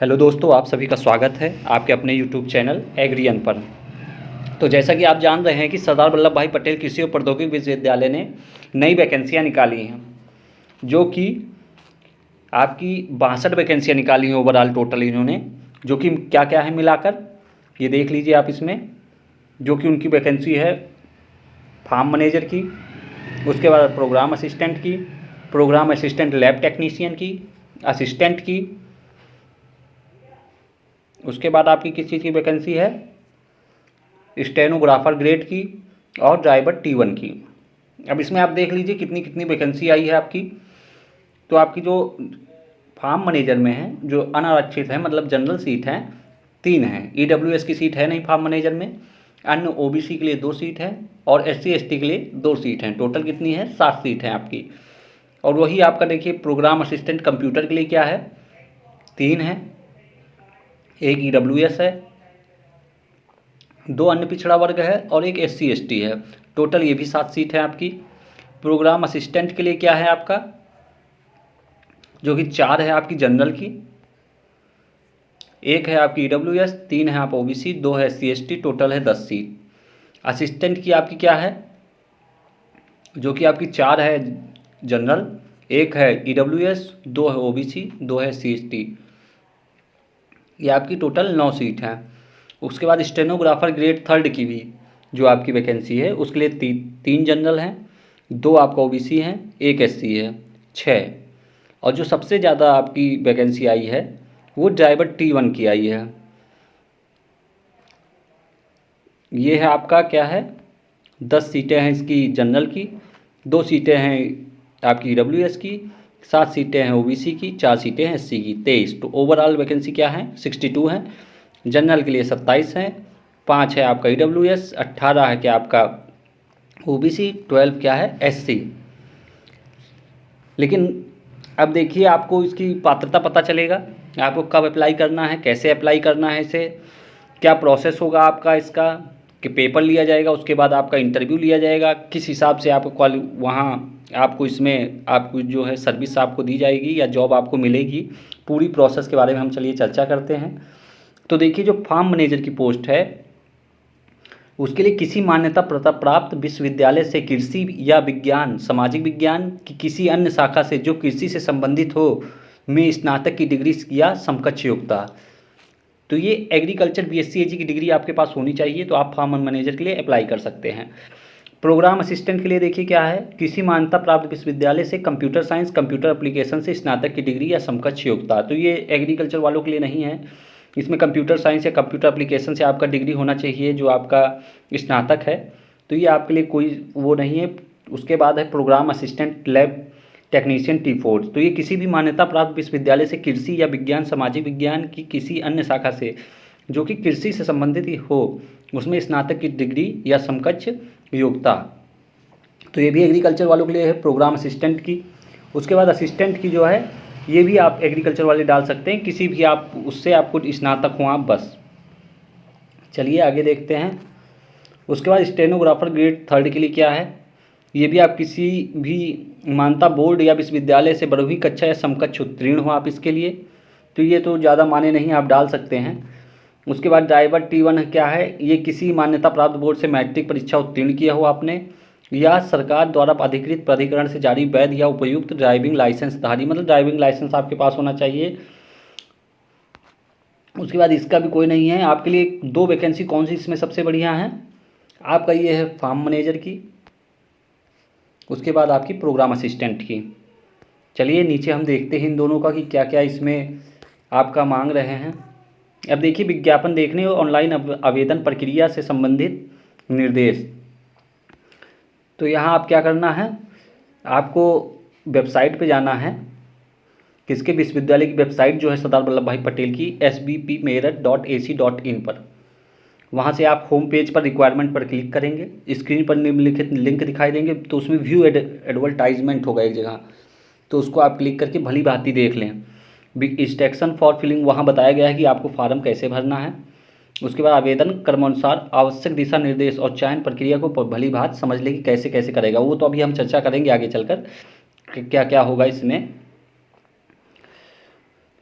Hello दोस्तों, आप सभी का स्वागत है आपके अपने यूट्यूब चैनल एग्रियन पर। तो जैसा कि आप जान रहे हैं कि सरदार वल्लभ भाई पटेल कृषि और प्रौद्योगिकी विश्वविद्यालय ने नई वैकेंसियाँ निकाली हैं, जो कि आपकी 62 वैकेंसियाँ निकाली हैं ओवरऑल टोटल इन्होंने, जो कि क्या क्या है मिलाकर ये देख लीजिए आप इसमें। जो कि उनकी वैकेंसी है फार्म मैनेजर की, उसके बाद प्रोग्राम असिस्टेंट की, प्रोग्राम असिस्टेंट लैब टेक्नीशियन की, असिस्टेंट की, उसके बाद आपकी किस चीज़ की वैकेंसी है, स्टेनोग्राफर ग्रेड की और ड्राइवर T1 की। अब इसमें आप देख लीजिए कितनी कितनी वैकेंसी आई है आपकी। तो आपकी जो फार्म मैनेजर में है, जो अनारक्षित है मतलब जनरल सीट है 3 हैं, EWS की सीट है नहीं फार्म मैनेजर में, अन्य OBC के लिए 2 सीट है और SC ST के लिए 2 सीट हैं। टोटल कितनी है, 7 सीट हैं आपकी। और वही आपका देखिए प्रोग्राम असिस्टेंट कंप्यूटर के लिए क्या है, 3 है, एक EWS है, 2 अन्य पिछड़ा वर्ग है और एक SC ST है। टोटल ये भी 7 सीट है आपकी। प्रोग्राम असिस्टेंट के लिए क्या है आपका, जो कि 4 है आपकी जनरल की, 1 है आपकी EWS, 3 है आप OBC, 2 है SC ST, टोटल है 10 सीट। असिस्टेंट की आपकी क्या है, जो कि आपकी 4 है जनरल, 1 है EWS, 2 है OBC, 2 है SC ST। ये आपकी टोटल 9 सीट हैं। उसके बाद स्टेनोग्राफर ग्रेड 3 की भी जो आपकी वैकेंसी है उसके लिए 3 जनरल हैं, 2 आपका OBC हैं, 1 SC है, 6। और जो सबसे ज़्यादा आपकी वैकेंसी आई है वो ड्राइवर T1 की आई है। ये है आपका क्या है, 10 सीटें हैं इसकी जनरल की, 2 सीटें हैं आपकी EWS की, 7 सीटें हैं OBC की, 4 सीटें हैं SC की, 23। तो ओवरऑल वैकेंसी क्या है, 62 है। जनरल के लिए 27 है, 5 है आपका EWS, 18 है क्या आपका OBC, 12 क्या है SC। लेकिन अब देखिए आपको इसकी पात्रता पता चलेगा, आपको कब अप्लाई करना है, कैसे अप्लाई करना है, इसे क्या प्रोसेस होगा आपका इसका, कि पेपर लिया जाएगा, उसके बाद आपका इंटरव्यू लिया जाएगा, किस हिसाब से आपको वहाँ आपको इसमें आपको जो है सर्विस आपको दी जाएगी या जॉब आपको मिलेगी, पूरी प्रोसेस के बारे में हम चलिए चर्चा करते हैं। तो देखिए जो फार्म मैनेजर की पोस्ट है उसके लिए किसी मान्यता प्राप्त विश्वविद्यालय से कृषि या विज्ञान, सामाजिक विज्ञान की किसी अन्य शाखा से जो कृषि से संबंधित हो में स्नातक की डिग्री या समकक्ष योग्यता। तो ये एग्रीकल्चर BSc AG की डिग्री आपके पास होनी चाहिए, तो आप फार्म मैनेजर के लिए अप्लाई कर सकते हैं। प्रोग्राम असिस्टेंट के लिए देखिए क्या है, किसी मान्यता प्राप्त विश्वविद्यालय से कंप्यूटर साइंस कंप्यूटर एप्लीकेशन से स्नातक की डिग्री या समकक्ष योग्यता। तो ये एग्रीकल्चर वालों के लिए नहीं है, इसमें कंप्यूटर साइंस या कंप्यूटर एप्लीकेशन से आपका डिग्री होना चाहिए जो आपका स्नातक है, तो ये आपके लिए कोई वो नहीं है। उसके बाद है programme assistant lab technician T4। तो ये किसी भी मान्यता प्राप्त विश्वविद्यालय से कृषि या विज्ञान, सामाजिक विज्ञान की किसी अन्य शाखा से जो कि कृषि से संबंधित ही हो उसमें स्नातक की डिग्री या समकक्ष योग्यता। तो ये भी एग्रीकल्चर वालों के लिए है प्रोग्राम असिस्टेंट की। उसके बाद असिस्टेंट की जो है ये भी आप एग्रीकल्चर वाले डाल सकते हैं, किसी भी आप उससे आपको स्नातक हो आप बस। चलिए आगे देखते हैं। उसके बाद स्टेनोग्राफर ग्रेड 3 के लिए क्या है, ये भी आप किसी भी मान्यता बोर्ड या विश्वविद्यालय से 12वीं कक्षा या समकक्ष उत्तीर्ण हो आप इसके लिए, तो ये तो ज़्यादा माने नहीं, आप डाल सकते हैं। उसके बाद ड्राइवर T1 क्या है, ये किसी मान्यता प्राप्त बोर्ड से मैट्रिक परीक्षा उत्तीर्ण किया हो आपने या सरकार द्वारा अधिकृत प्राधिकरण से जारी वैध या उपयुक्त ड्राइविंग लाइसेंस धारी, मतलब ड्राइविंग लाइसेंस आपके पास होना चाहिए। उसके बाद इसका भी कोई नहीं है आपके लिए। 2 वैकेंसी कौन सी इसमें सबसे बढ़िया है आपका, ये है फार्म मैनेजर की, उसके बाद आपकी प्रोग्राम असिस्टेंट की। चलिए नीचे हम देखते हैं इन दोनों का कि क्या क्या इसमें आपका मांग रहे हैं। अब देखिए विज्ञापन देखने और ऑनलाइन आवेदन प्रक्रिया से संबंधित निर्देश। तो यहाँ आप क्या करना है, आपको वेबसाइट पे जाना है, किसके विश्वविद्यालय की वेबसाइट जो है सरदार वल्लभ भाई पटेल की SBPmeerut.ac.in पर, वहाँ से आप होम पेज पर रिक्वायरमेंट पर क्लिक करेंगे, स्क्रीन पर निम्नलिखित लिंक दिखाई देंगे, तो उसमें व्यू एडवर्टाइजमेंट होगा एक जगह, तो उसको आप क्लिक करके भली भांति देख लें। इंस्ट्रक्शन फॉर फिलिंग वहाँ बताया गया है कि आपको फार्म कैसे भरना है। उसके बाद आवेदन क्रमानुसार आवश्यक दिशा निर्देश और चयन प्रक्रिया को भली भांति समझ लें कि कैसे कैसे करेगा, वो तो अभी हम चर्चा करेंगे आगे चलकर कि क्या क्या होगा इसमें।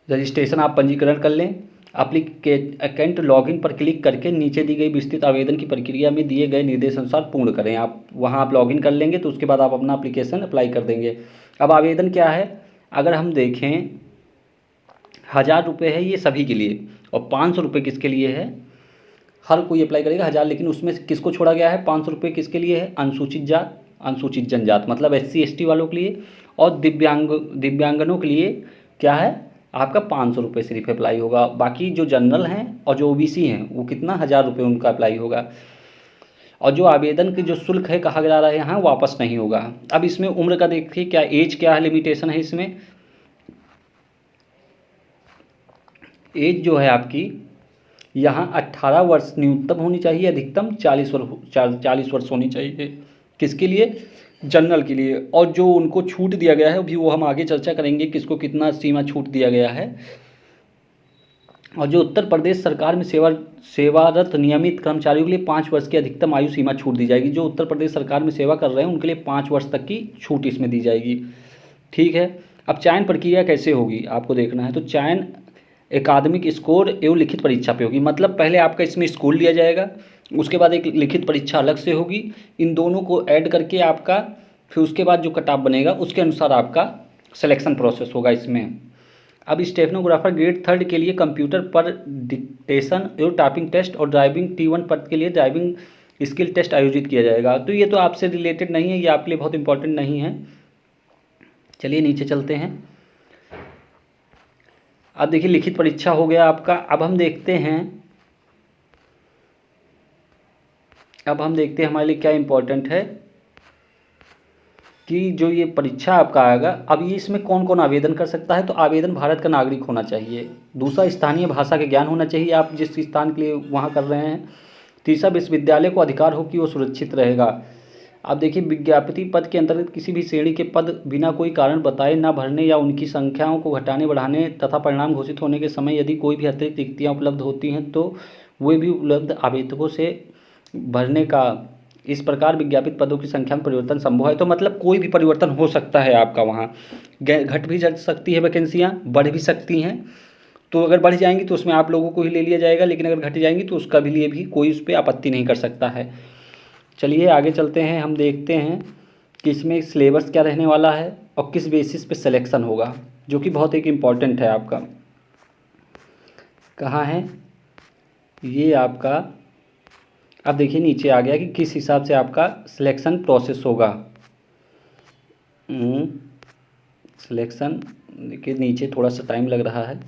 रजिस्ट्रेशन आप पंजीकरण कर लें। अकाउंट लॉगिन पर क्लिक करके नीचे दी गई विस्तृत आवेदन की प्रक्रिया में दिए गए निर्देशानुसार पूर्ण करें। आप वहाँ आप लॉगिन कर लेंगे तो उसके बाद आप अपना एप्लीकेशन अप्लाई कर देंगे। अब आवेदन क्या है, अगर हम देखें 1000 रुपये है ये सभी के लिए और 500 रुपये किसके लिए है, हर कोई अप्लाई करेगा 1000, लेकिन उसमें से किसको छोड़ा गया है, 500 रुपये किसके लिए है, अनुसूचित जात अनुसूचित जनजात मतलब SC ST वालों के लिए, और दिव्यांगनों के लिए क्या है आपका 500 रुपये सिर्फ अप्लाई होगा। बाकी जो जनरल हैं और जो OBC हैं वो कितना 1000 रुपये उनका अप्लाई होगा। और जो आवेदन की जो शुल्क है कहा जा रहा है यहाँ वापस नहीं होगा। अब इसमें उम्र का देखिए क्या एज क्या है, लिमिटेशन है इसमें। एज जो है आपकी यहाँ 18 वर्ष न्यूनतम होनी चाहिए, अधिकतम 40 वर्ष होनी चाहिए। किसके लिए, जनरल के लिए। और जो उनको छूट दिया गया है अभी वो हम आगे चर्चा करेंगे किसको कितना सीमा छूट दिया गया है। और जो उत्तर प्रदेश सरकार में सेवारत नियमित कर्मचारियों के लिए 5 वर्ष की अधिकतम आयु सीमा छूट दी जाएगी। जो उत्तर प्रदेश सरकार में सेवा कर रहे हैं उनके लिए 5 वर्ष तक की छूट इसमें दी जाएगी। ठीक है, अब चयन प्रक्रिया कैसे होगी आपको देखना है। तो चयन एकादमिक स्कोर एवं लिखित परीक्षा पे होगी। मतलब पहले आपका इसमें स्कोर लिया जाएगा, उसके बाद एक लिखित परीक्षा अलग से होगी। इन दोनों को ऐड करके आपका फिर उसके बाद जो कट ऑफ बनेगा उसके अनुसार आपका सिलेक्शन प्रोसेस होगा इसमें। अब स्टेफनोग्राफर ग्रेड 3 के लिए कंप्यूटर पर डिक्टेशन एवं टाइपिंग टेस्ट और ड्राइविंग T1 पद के लिए ड्राइविंग स्किल टेस्ट आयोजित किया जाएगा। तो ये तो आपसे रिलेटेड नहीं है, ये आपके लिए बहुत इंपॉर्टेंट नहीं है। चलिए नीचे चलते हैं। अब देखिए लिखित परीक्षा हो गया आपका। अब हम देखते हैं हमारे लिए क्या इम्पोर्टेंट है कि जो ये परीक्षा आपका आएगा, अब ये इसमें कौन कौन आवेदन कर सकता है। तो आवेदन भारत का नागरिक होना चाहिए। दूसरा, स्थानीय भाषा के ज्ञान होना चाहिए आप जिस स्थान के लिए वहाँ कर रहे हैं। तीसरा, विश्वविद्यालय को अधिकार हो कि वो सुरक्षित रहेगा। अब देखिए विज्ञापति पद के अंतर्गत किसी भी श्रेणी के पद बिना कोई कारण बताए न भरने या उनकी संख्याओं को घटाने बढ़ाने तथा परिणाम घोषित होने के समय यदि कोई भी अतिरिक्त रिक्तियाँ उपलब्ध होती हैं तो वे भी उपलब्ध आवेदकों से भरने का। इस प्रकार विज्ञापित पदों की संख्या में परिवर्तन संभव है। तो मतलब कोई भी परिवर्तन हो सकता है आपका वहाँ, घट भी जा सकती है वैकेंसियाँ, बढ़ भी सकती हैं। तो अगर बढ़ जाएंगी तो उसमें आप लोगों को ही ले लिया जाएगा, लेकिन अगर घट जाएंगी तो उसका भी लिए भी कोई उस पर आपत्ति नहीं कर सकता है। चलिए आगे चलते हैं, हम देखते हैं कि इसमें सिलेबस क्या रहने वाला है और किस बेसिस पे सिलेक्शन होगा, जो कि बहुत एक इम्पॉर्टेंट है आपका। कहाँ है ये आपका, अब देखिए नीचे आ गया कि किस हिसाब से आपका सिलेक्शन प्रोसेस होगा। सिलेक्शन देखिए नीचे थोड़ा सा टाइम लग रहा है।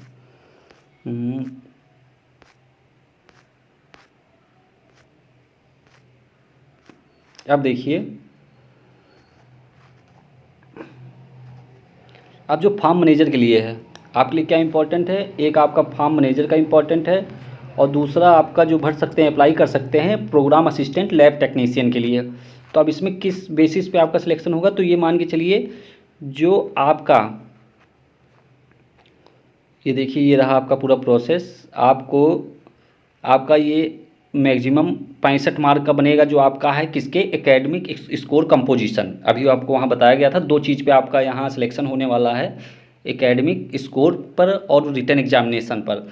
अब देखिए, अब जो फार्म मैनेजर के लिए है आपके लिए क्या इंपॉर्टेंट है, एक आपका फार्म मैनेजर का इंपॉर्टेंट है और दूसरा आपका जो भर सकते हैं अप्लाई कर सकते हैं प्रोग्राम असिस्टेंट लैब टेक्नीशियन के लिए। तो अब इसमें किस बेसिस पे आपका सिलेक्शन होगा, तो ये मान के चलिए जो आपका ये देखिए ये रहा आपका पूरा प्रोसेस। आपका ये मैक्सिमम 65 मार्क का बनेगा जो आपका है किसके, एकेडमिक स्कोर कंपोजिशन। अभी आपको वहाँ बताया गया था 2 चीज़ पे आपका यहाँ सिलेक्शन होने वाला है, एकेडमिक स्कोर पर और रिटन एग्जामिनेशन पर।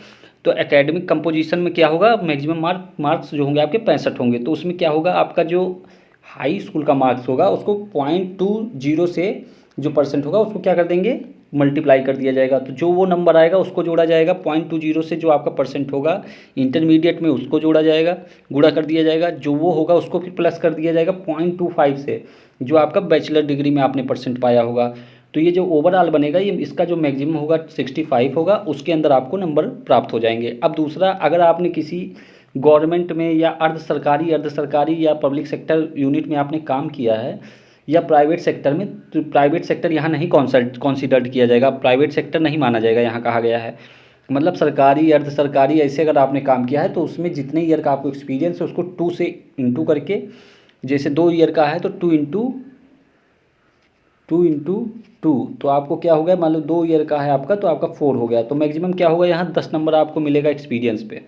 तो एकेडमिक कंपोजिशन में क्या होगा, मैक्सिमम मार्क्स जो होंगे आपके 65 होंगे। तो उसमें क्या होगा, आपका जो हाई स्कूल का मार्क्स होगा उसको 0.20 से जो परसेंट होगा उसको क्या कर देंगे, मल्टीप्लाई कर दिया जाएगा। तो जो वो नंबर आएगा उसको जोड़ा जाएगा 0.20 से, जो आपका परसेंट होगा इंटरमीडिएट में उसको जोड़ा जाएगा, गुणा कर दिया जाएगा। जो वो होगा उसको फिर प्लस कर दिया जाएगा 0.25 से, जो आपका बैचलर डिग्री में आपने परसेंट पाया होगा। तो ये जो ओवरऑल बनेगा ये इसका जो मैक्सिमम होगा 65 होगा, उसके अंदर आपको नंबर प्राप्त हो जाएंगे। अब दूसरा, अगर आपने किसी गवर्नमेंट में या अर्ध सरकारी या पब्लिक सेक्टर यूनिट में आपने काम किया है या प्राइवेट सेक्टर में, तो प्राइवेट सेक्टर यहाँ नहीं कंसीडर्ड किया जाएगा, प्राइवेट सेक्टर नहीं माना जाएगा यहाँ कहा गया है। मतलब सरकारी अर्ध सरकारी ऐसे अगर आपने काम किया है तो उसमें जितने ईयर का आपको एक्सपीरियंस है उसको 2 से इंटू करके, जैसे 2 ईयर का है तो 2 इंटू 2, तो आपको क्या हो गया, मान लो 2 ईयर का है आपका तो आपका 4 हो गया। तो मैक्सिमम क्या होगा यहाँ 10 नंबर आपको मिलेगा एक्सपीरियंस पे।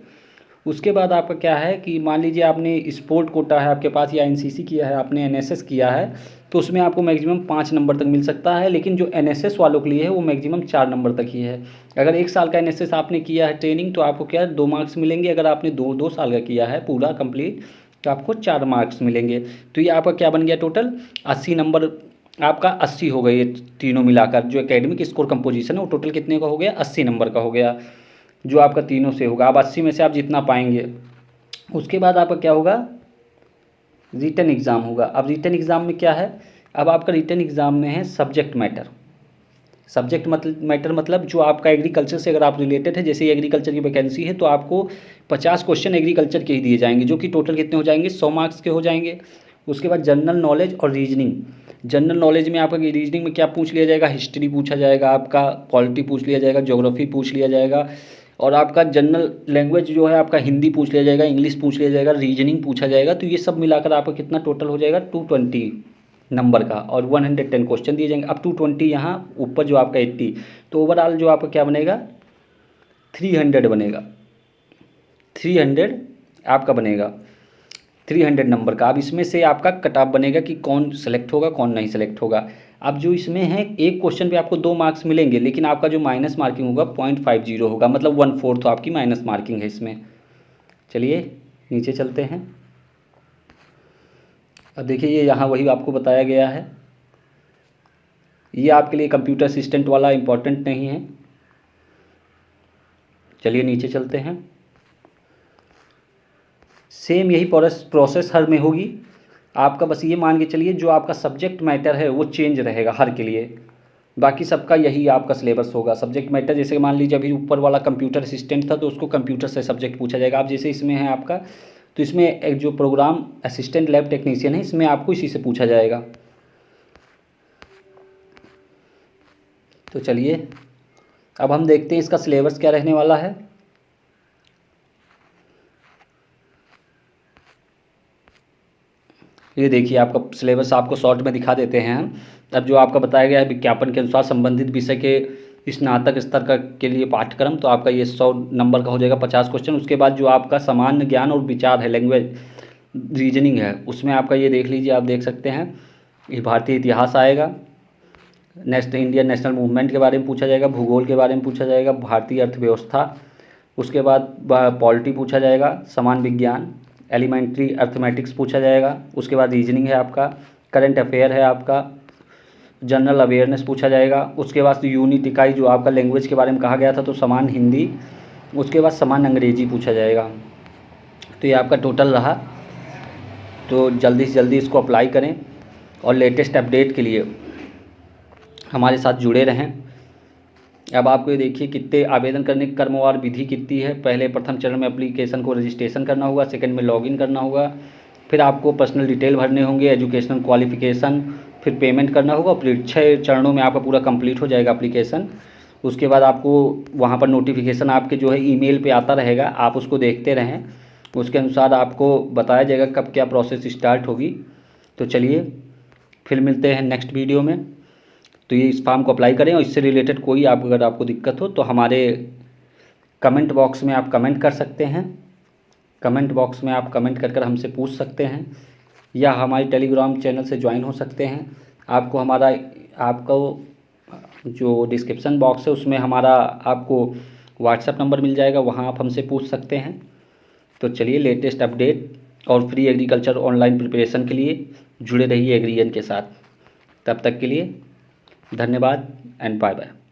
उसके बाद आपका क्या है कि मान लीजिए आपने स्पोर्ट कोटा है आपके पास या एनसीसी किया है, आपने एनएसएस किया है, तो उसमें आपको मैक्सिमम 5 नंबर तक मिल सकता है। लेकिन जो एनएसएस वालों के लिए है वो मैक्सिमम 4 नंबर तक ही है। अगर 1 साल का एनएसएस आपने किया है ट्रेनिंग, तो आपको क्या है 2 मार्क्स मिलेंगे। अगर आपने 2 साल का किया है पूरा कंप्लीट, तो आपको 4 मार्क्स मिलेंगे। तो ये आपका क्या बन गया टोटल 80 नंबर, आपका 80 हो गए ये तीनों मिलाकर। जो एकेडमिक स्कोर कंपोजिशन है वो टोटल कितने का हो गया, 80 नंबर का हो गया, जो आपका तीनों से होगा। अब 80 में से आप जितना पाएंगे। उसके बाद आपका क्या होगा, रिटन एग्ज़ाम होगा। अब रिटन एग्ज़ाम में क्या है, अब आपका रिटन एग्ज़ाम में है सब्जेक्ट मैटर। सब्जेक्ट मैटर मतलब जो आपका एग्रीकल्चर से अगर आप रिलेटेड है, जैसे एग्रीकल्चर की वैकेंसी है तो आपको 50 क्वेश्चन एग्रीकल्चर के ही दिए जाएंगे, जो कि टोटल कितने हो जाएंगे, 100 मार्क्स के हो जाएंगे। उसके बाद जनरल नॉलेज और रीजनिंग। जनरल नॉलेज में आपका रीजनिंग में क्या पूछ लिया जाएगा, हिस्ट्री पूछा जाएगा, आपका पॉलिटी पूछ लिया जाएगा, ज्योग्राफी पूछ लिया जाएगा, और आपका जनरल लैंग्वेज जो है आपका हिंदी पूछ लिया जाएगा, इंग्लिश पूछ लिया जाएगा, रीजनिंग पूछा जाएगा। तो ये सब मिलाकर आपका कितना टोटल हो जाएगा, 220 नंबर का, और 110 क्वेश्चन दिए जाएंगे। अब 220 यहाँ ऊपर जो आपका 80, तो ओवरऑल जो आपका क्या बनेगा, 300 बनेगा। 300 आपका बनेगा, 300 नंबर का। अब इसमें से आपका कट ऑफ बनेगा कि कौन सेलेक्ट होगा कौन नहीं सेलेक्ट होगा। अब जो इसमें है एक क्वेश्चन पे आपको 2 मार्क्स मिलेंगे, लेकिन आपका जो माइनस मार्किंग होगा 0.50 होगा, मतलब 1/4 आपकी माइनस मार्किंग है इसमें। चलिए नीचे चलते हैं। अब देखिए ये यहाँ वही आपको बताया गया है। ये आपके लिए कंप्यूटर असिस्टेंट वाला इम्पोर्टेंट नहीं है। चलिए नीचे चलते हैं। सेम यही प्रोसेस हर में होगी आपका, बस ये मान के चलिए जो आपका सब्जेक्ट मैटर है वो चेंज रहेगा हर के लिए, बाकी सबका यही आपका सिलेबस होगा। सब्जेक्ट मैटर जैसे मान लीजिए अभी ऊपर वाला कंप्यूटर असिस्टेंट था तो उसको कंप्यूटर से सब्जेक्ट पूछा जाएगा। आप जैसे इसमें है आपका, तो इसमें एक जो प्रोग्राम असिस्टेंट लैब टेक्नीशियन है इसमें आपको इसी से पूछा जाएगा। तो चलिए अब हम देखते हैं इसका सिलेबस क्या रहने वाला है। ये देखिए आपका सिलेबस आपको शॉर्ट में दिखा देते हैं हम। अब जो आपका बताया गया है विज्ञापन के अनुसार संबंधित विषय के स्नातक स्तर का के लिए पाठ्यक्रम, तो आपका ये 100 नंबर का हो जाएगा, 50 क्वेश्चन। उसके बाद जो आपका सामान्य ज्ञान और विचार है, लैंग्वेज रीजनिंग है, उसमें आपका ये देख लीजिए, आप देख सकते हैं ये भारतीय इतिहास आएगा, इंडियन नेशनल मूवमेंट के बारे में पूछा जाएगा, भूगोल के बारे में पूछा जाएगा, भारतीय अर्थव्यवस्था, उसके बाद पॉलिटी पूछा जाएगा, समान विज्ञान, एलिमेंट्री अर्थमेटिक्स पूछा जाएगा, उसके बाद रीजनिंग है आपका, करंट अफेयर है आपका, जनरल अवेयरनेस पूछा जाएगा, उसके बाद यूनिट इकाई जो आपका लैंग्वेज के बारे में कहा गया था तो समान हिंदी, उसके बाद समान अंग्रेजी पूछा जाएगा। तो ये आपका टोटल रहा। तो जल्दी से जल्दी इसको अप्लाई करें और लेटेस्ट अपडेट के लिए हमारे साथ जुड़े रहें। अब आपको ये देखिए कितने आवेदन करने की क्रमवार विधि कितनी है। पहले प्रथम चरण में एप्लीकेशन को रजिस्ट्रेशन करना होगा, सेकंड में लॉगिन करना होगा, फिर आपको पर्सनल डिटेल भरने होंगे, एजुकेशनल क्वालिफिकेशन, फिर पेमेंट करना होगा। फिर 6 चरणों में आपका पूरा कंप्लीट हो जाएगा एप्लीकेशन। उसके बाद आपको वहाँ पर नोटिफिकेशन आपके जो है ईमेल पे आता रहेगा, आप उसको देखते रहें, उसके अनुसार आपको बताया जाएगा कब क्या प्रोसेस स्टार्ट होगी। तो चलिए फिर मिलते हैं नेक्स्ट वीडियो में। तो ये इस फॉर्म को अप्लाई करें, और इससे रिलेटेड कोई अगर आपको दिक्कत हो तो हमारे कमेंट बॉक्स में आप कमेंट कर सकते हैं। कमेंट बॉक्स में आप कमेंट कर हमसे पूछ सकते हैं, या हमारी टेलीग्राम चैनल से ज्वाइन हो सकते हैं। आपको जो डिस्क्रिप्शन बॉक्स है उसमें हमारा आपको व्हाट्सएप नंबर मिल जाएगा, वहाँ आप हमसे पूछ सकते हैं। तो चलिए लेटेस्ट अपडेट और फ्री एग्रीकल्चर ऑनलाइन प्रिपरेशन के लिए जुड़े रहिए एग्रीजन के साथ। तब तक के लिए धन्यवाद एंड बाय बाय।